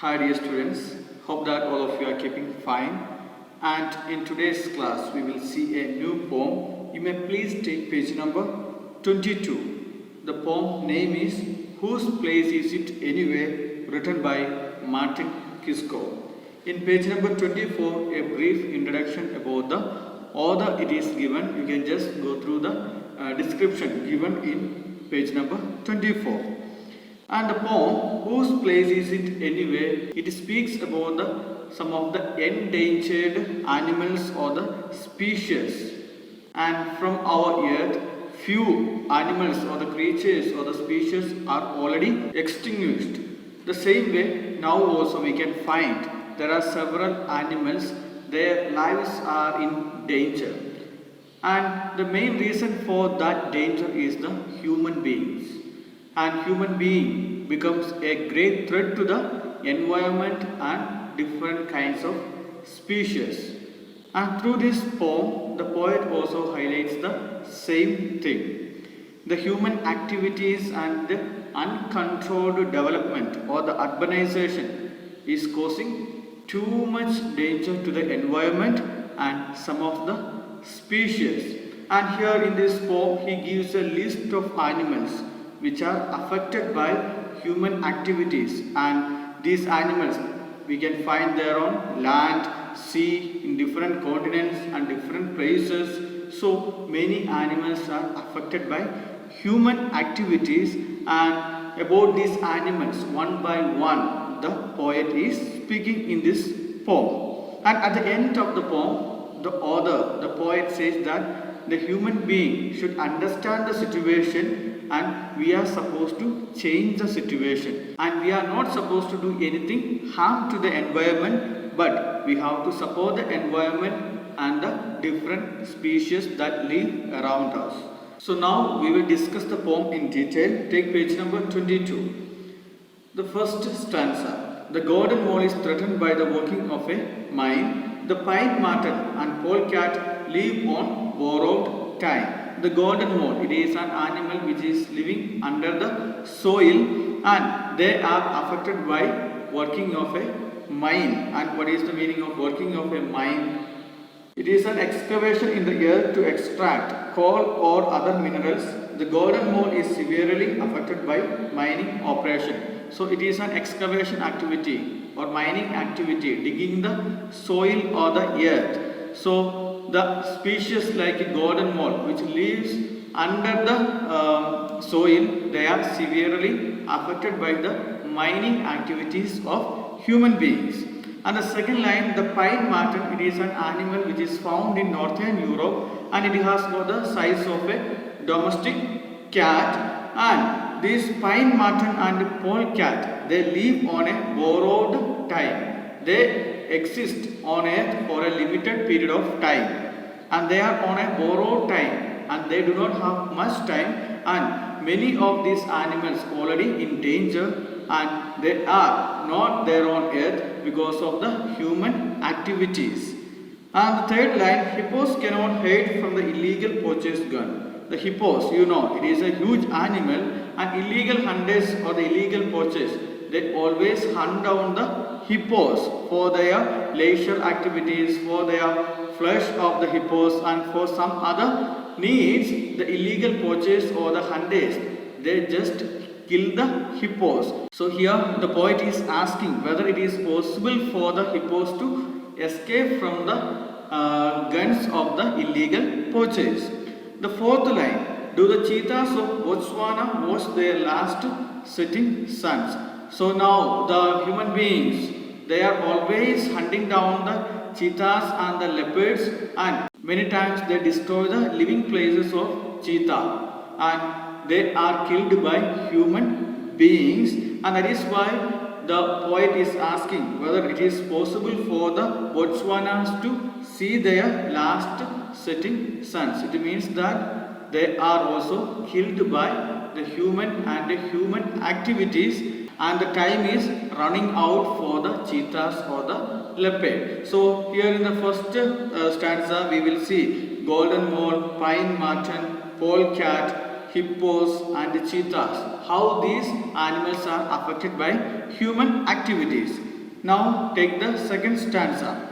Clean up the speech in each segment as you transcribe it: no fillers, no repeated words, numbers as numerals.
Hi dear students, hope that all of you are keeping fine. And in today's class we will see a new poem. You may please take page number 22. The poem name is Whose Place Is It Anyway, written by Martin Kisco. In page number 24, a brief introduction about the author it is given. You can just go through the description given in page number 24. And the poem, Whose Place Is It Anyway? It speaks about some of the endangered animals or the species. And from our earth, few animals or the creatures or the species are already extinguished. The same way, now also we can find there are several animals, their lives are in danger. And the main reason for that danger is the human beings. And human being becomes a great threat to the environment and different kinds of species. And through this poem, the poet also highlights the same thing. The human activities and the uncontrolled development or the urbanization is causing too much danger to the environment and some of the species. And here in this poem, he gives a list of animals which are affected by human activities, and these animals we can find there on land, sea, in different continents and different places. So many animals are affected by human activities, and about these animals one by one the poet is speaking in this poem. And at the end of the poem, the author, the poet says that the human being should understand the situation and we are supposed to change the situation, and we are not supposed to do anything harm to the environment, but we have to support the environment and the different species that live around us. So now we will discuss the poem in detail. Take page number 22. The first stanza. The golden mole is threatened by the working of a mine. The pine marten and polecat live on borrowed time. The golden mole, it is an animal which is living under the soil, and they are affected by working of a mine. And what is the meaning of working of a mine? It is an excavation in the earth to extract coal or other minerals. The golden mole is severely affected by mining operation. So it is an excavation activity or mining activity, digging the soil or the earth. So the species like a golden mole which lives under the soil, they are severely affected by the mining activities of human beings. And the second line, the pine marten, it is an animal which is found in northern Europe, and it has got the size of a domestic cat. And this pine marten and polecat, they live on a borrowed time. They exist on earth for a limited period of time, and they are on a borrowed time, and they do not have much time, and many of these animals already in danger, and they are not there on earth because of the human activities. And the third line, hippos cannot hide from the illegal poacher's gun. The hippos, you know, it is a huge animal, and illegal hunters or the illegal poachers, they always hunt down the hippos for their leisure activities, for their flesh of the hippos, and for some other needs. The illegal poachers or the hunters, they just kill the hippos. So here the poet is asking whether it is possible for the hippos to escape from the guns of the illegal poachers. The fourth line, do the cheetahs of Botswana watch their last setting suns? So now the human beings, they are always hunting down the cheetahs and the leopards, and many times they destroy the living places of cheetah, and they are killed by human beings. And that is why the poet is asking whether it is possible for the Botswanans to see their last setting suns. It means that they are also killed by the human and the human activities, and the time is running out for the cheetahs or the leopard. So here in the first stanza we will see golden mole, pine marten, polecat, hippos and cheetahs, how these animals are affected by human activities. Now take the second stanza.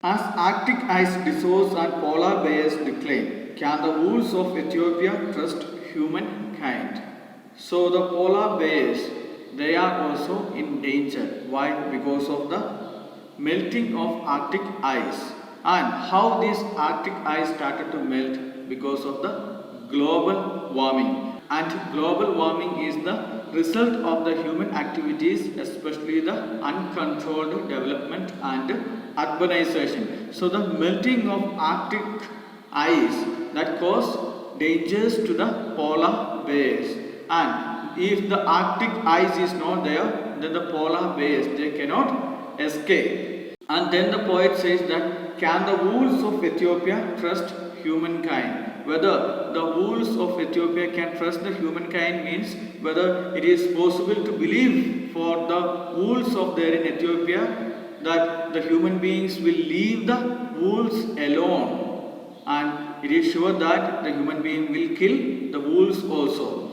As Arctic ice dissolves and polar bears decline, can the wolves of Ethiopia trust humankind? So the polar bears, they are also in danger. Why? Because of the melting of Arctic ice. And how this Arctic ice started to melt? Because of the global warming. And global warming is the result of the human activities, especially the uncontrolled development and urbanization. So the melting of Arctic ice that cause dangers to the polar bears. And if the Arctic ice is not there, then the polar bears, they cannot escape. And then the poet says that, can the wolves of Ethiopia trust humankind? Whether the wolves of Ethiopia can trust the humankind means whether it is possible to believe for the wolves of there in Ethiopia that the human beings will leave the wolves alone, and it is sure that the human being will kill the wolves also.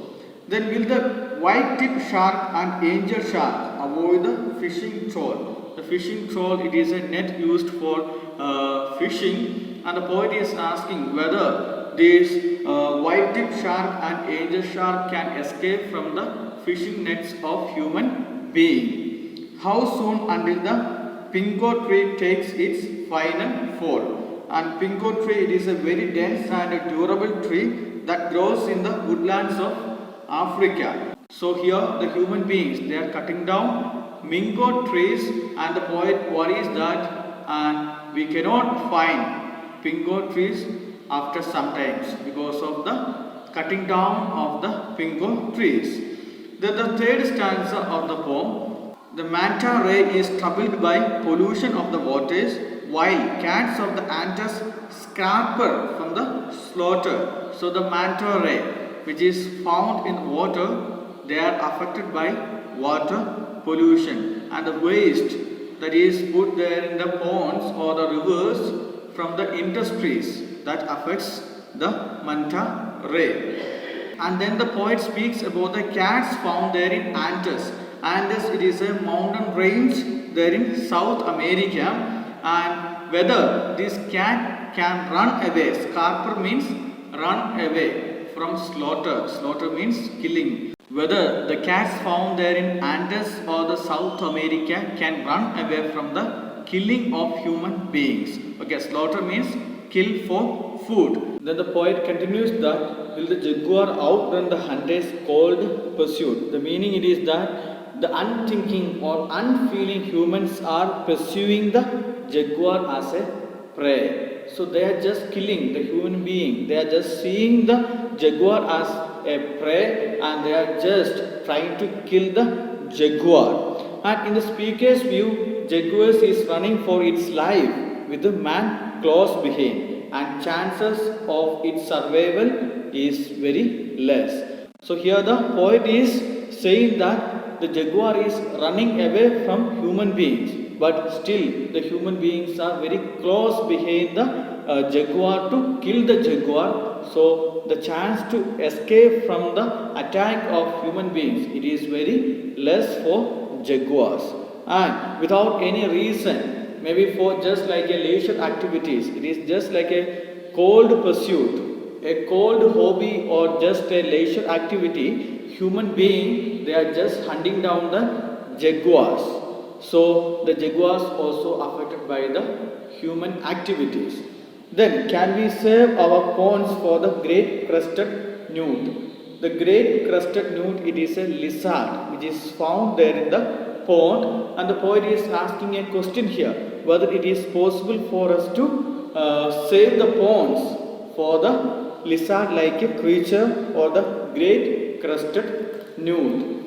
Then will the white-tip shark and angel shark avoid the fishing trawl? The fishing trawl, it is a net used for fishing, and the poet is asking whether this white-tip shark and angel shark can escape from the fishing nets of human being. How soon until the pingo tree takes its final fall? And pingo tree, it is a very dense and a durable tree that grows in the woodlands of Africa. So here the human beings, they are cutting down mingo trees, and the poet worries that we cannot find pingo trees after some times because of the cutting down of the pingo trees. Then the third stanza of the poem, the manta ray is troubled by pollution of the waters, while cats of the Antas scamper from the slaughter. So the manta ray, which is found in water, they are affected by water pollution, and the waste that is put there in the ponds or the rivers from the industries, that affects the manta ray. And then the poet speaks about the cats found there in Andes. Andes, it is a mountain range there in South America, and whether this cat can run away. Scarper means run away from slaughter. Slaughter means killing. Whether the cats found there in Andes or the South America can run away from the killing of human beings. Okay, slaughter means kill for food. Then the poet continues that, will the jaguar outrun the hunter's cold pursuit? The meaning it is that the unthinking or unfeeling humans are pursuing the jaguar as a prey. So they are just killing the human being. They are just seeing the jaguar as a prey, and they are just trying to kill the jaguar. And in the speaker's view, jaguar is running for its life with the man close behind, and chances of its survival is very less. So here the poet is saying that the jaguar is running away from human beings, but still the human beings are very close behind the jaguar to kill the jaguar. So the chance to escape from the attack of human beings, it is very less for jaguars. And without any reason, maybe for just like a leisure activities, it is just like a cold pursuit, a cold hobby, or just a leisure activity, human being, they are just hunting down the jaguars. So the jaguars also affected by the human activities. Then can we save our ponds for the great crested newt? The great crested newt, it is a lizard which is found there in the pond, and the poet is asking a question here, whether it is possible for us to save the ponds for the lizard like a creature or the great crested newt.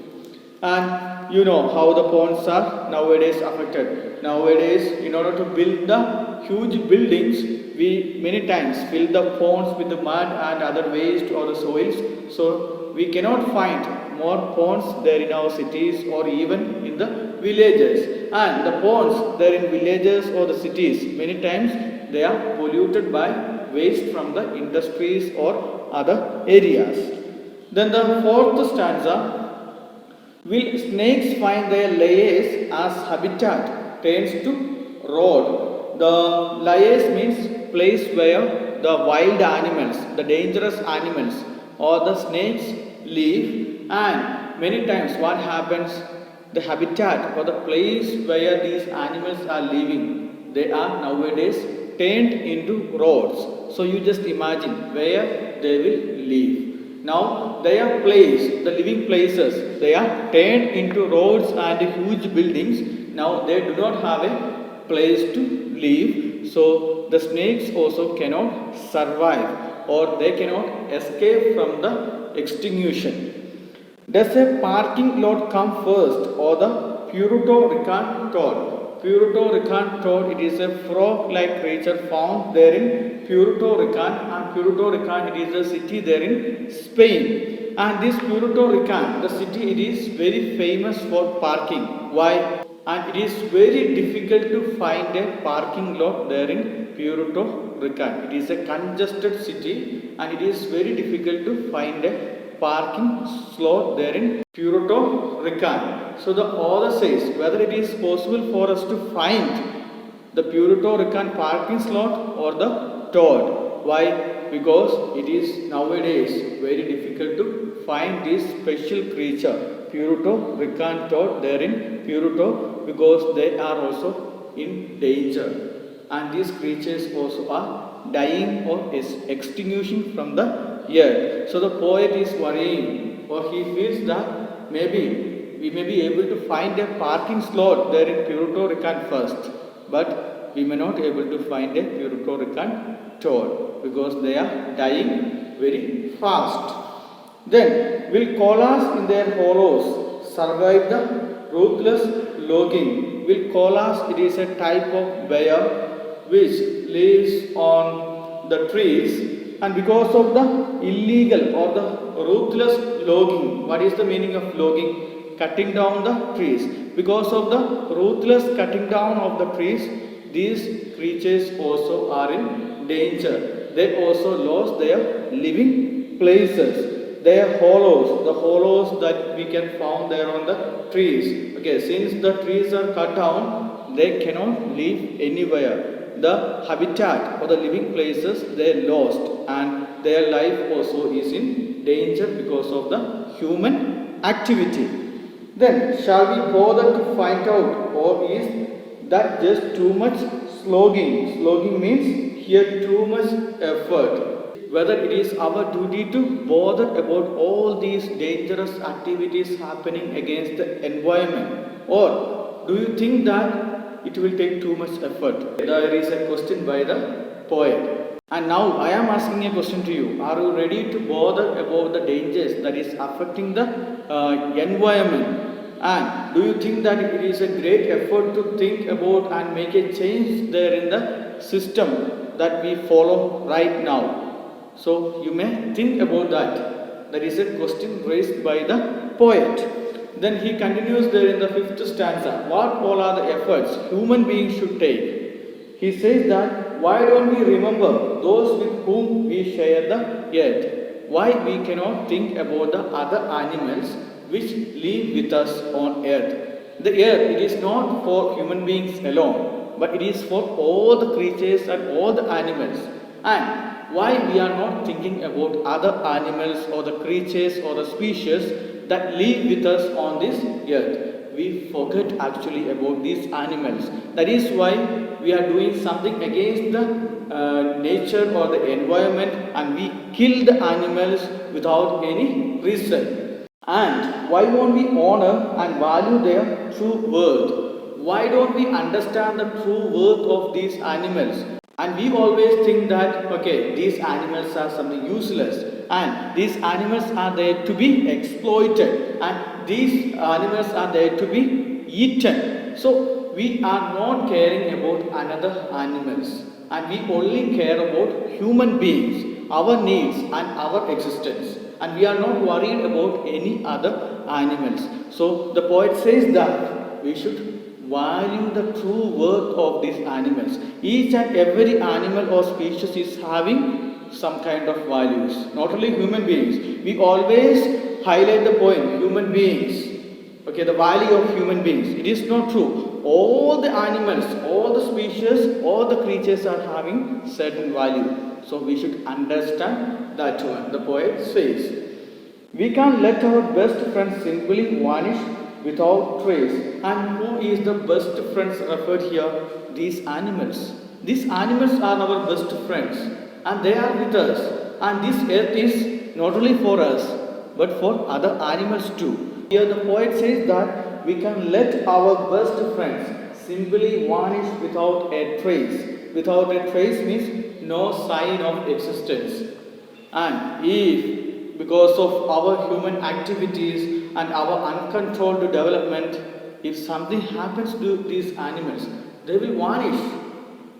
And you know how the ponds are nowadays affected. Nowadays, in order to build the huge buildings, we many times fill the ponds with the mud and other waste or the soils. So we cannot find more ponds there in our cities or even in the villages. And the ponds there in villages or the cities, many times they are polluted by waste from the industries or other areas. Then the fourth stanza, Will snakes find their layers as habitat turns to road? The layers means place where the wild animals, the dangerous animals or the snakes live, and many times what happens, the habitat or the place where these animals are living, they are nowadays turned into roads. So you just imagine where they will live. Now their place, the living places, they are turned into roads and huge buildings. Now they do not have a place to live. So the snakes also cannot survive or they cannot escape from the extinction. Does a parking lot come first or the Puerto Rican toad? Puerto Rican toad, it is a frog-like creature found there in Puerto Rican, and Puerto Rican, it is a city there in Spain. And this Puerto Rican, the city, it is very famous for parking. Why? And it is very difficult to find a parking lot there in Puerto Rican. It is a congested city and it is very difficult to find a parking slot there in Puerto Rican. So the author says whether it is possible for us to find the Puerto Rican parking slot or the toad. Why? Because it is nowadays very difficult to find this special creature, Puerto Rican toad there in Puerto, because they are also in danger. And these creatures also are dying or is extinguishing from the earth. So the poet is worrying, or he feels that maybe we may be able to find a parking slot there in Puerto Rican first, but we may not able to find a Puerto Rican toad because they are dying very fast. Then will koalas in their hollows survive the ruthless logging? Will koalas, it is a type of bear which lives on the trees, and because of the illegal or the ruthless logging, what is the meaning of logging? Cutting down the trees. Because of the ruthless cutting down of the trees, these creatures also are in danger. They also lost their living places, their hollows, the hollows that we can find there on the trees. Okay, since the trees are cut down, they cannot live anywhere. The habitat or the living places they lost, and their life also is in danger because of the human activity. Then shall we bother to find out, or is that just too much slogging? Slogging means here too much effort. Whether it is our duty to bother about all these dangerous activities happening against the environment, or do you think that it will take too much effort? There is a question by the poet. And now I am asking a question to you. Are you ready to bother about the dangers that is affecting the environment? And do you think that it is a great effort to think about and make a change there in the system that we follow right now? So you may think about that. That is a question raised by the poet. Then he continues there in the 5th stanza. What all are the efforts human beings should take? He says that why don't we remember those with whom we share the earth? Why we cannot think about the other animals which live with us on earth? The earth, it is not for human beings alone, but it is for all the creatures and all the animals. And why we are not thinking about other animals or the creatures or the species that live with us on this earth? We forget actually about these animals. That is why we are doing something against the nature or the environment, and we kill the animals without any reason. And why won't we honor and value their true worth? Why don't we understand the true worth of these animals? And we always think that, okay, these animals are something useless, and these animals are there to be exploited, and these animals are there to be eaten. So we are not caring about another animals, and we only care about human beings, our needs and our existence, and we are not worried about any other animals. So the poet says that we should value the true worth of these animals. Each and every animal or species is having some kind of values, not only human beings. We always highlight the point, human beings. Okay, the value of human beings. It is not true. All the animals, all the species, all the creatures are having certain value. So we should understand that one. The poet says, we can let our best friends simply vanish without trace. And who is the best friends referred here? These animals. These animals are our best friends and they are with us. And this earth is not only for us but for other animals too. Here the poet says that we can let our best friends simply vanish without a trace. Without a trace means no sign of existence. And if, because of our human activities and our uncontrolled development, if something happens to these animals, they will vanish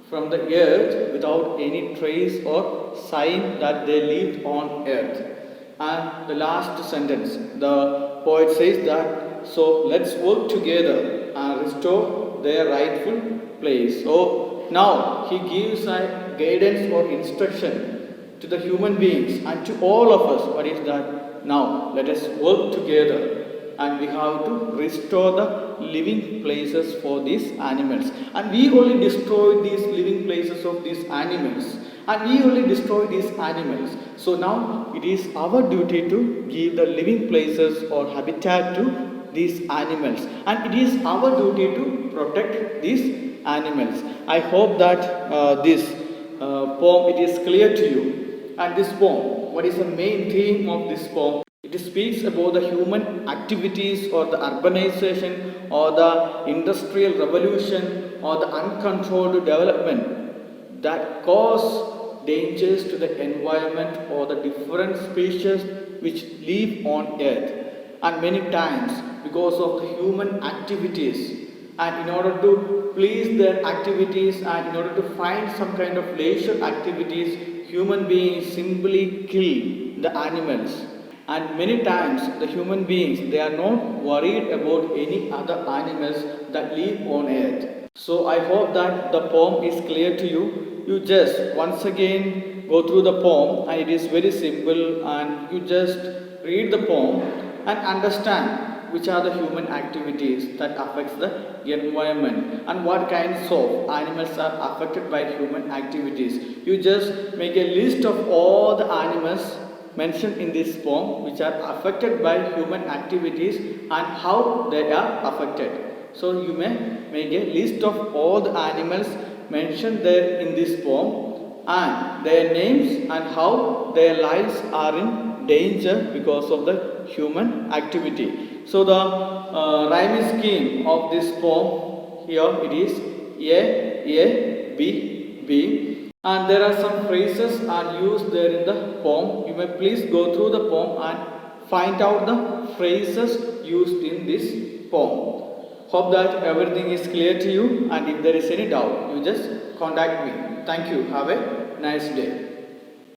from the earth without any trace or sign that they lived on earth. And the last sentence, the poet says that, so let's work together and restore their rightful place. So now he gives a guidance or instruction to the human beings and to all of us. What is that? Now let us work together and we have to restore the living places for these animals. And we only destroy these living places of these animals. And we only destroy these animals. So now it is our duty to give the living places or habitat to these animals. And it is our duty to protect these animals. I hope that this poem it is clear to you. And this poem, what is the main theme of this poem? It speaks about the human activities or the urbanization or the industrial revolution or the uncontrolled development that cause dangers to the environment or the different species which live on earth. And many times because of the human activities, and in order to please their activities and in order to find some kind of leisure activities, human beings simply kill the animals. And many times the human beings, they are not worried about any other animals that live on earth. So I hope that the poem is clear to you. You just once again go through the poem and it is very simple, and you just read the poem and understand which are the human activities that affects the environment and what kinds of animals are affected by human activities. You just make a list of all the animals mentioned in this poem which are affected by human activities and how they are affected. So you may make a list of all the animals mentioned there in this poem and their names and how their lives are in danger because of the human activity. So the rhyming scheme of this poem here it is A, B, and there are some phrases are used there in the poem. You may please go through the poem and find out the phrases used in this poem. Hope that everything is clear to you, and if there is any doubt, you just contact me. Thank you. Have a nice day.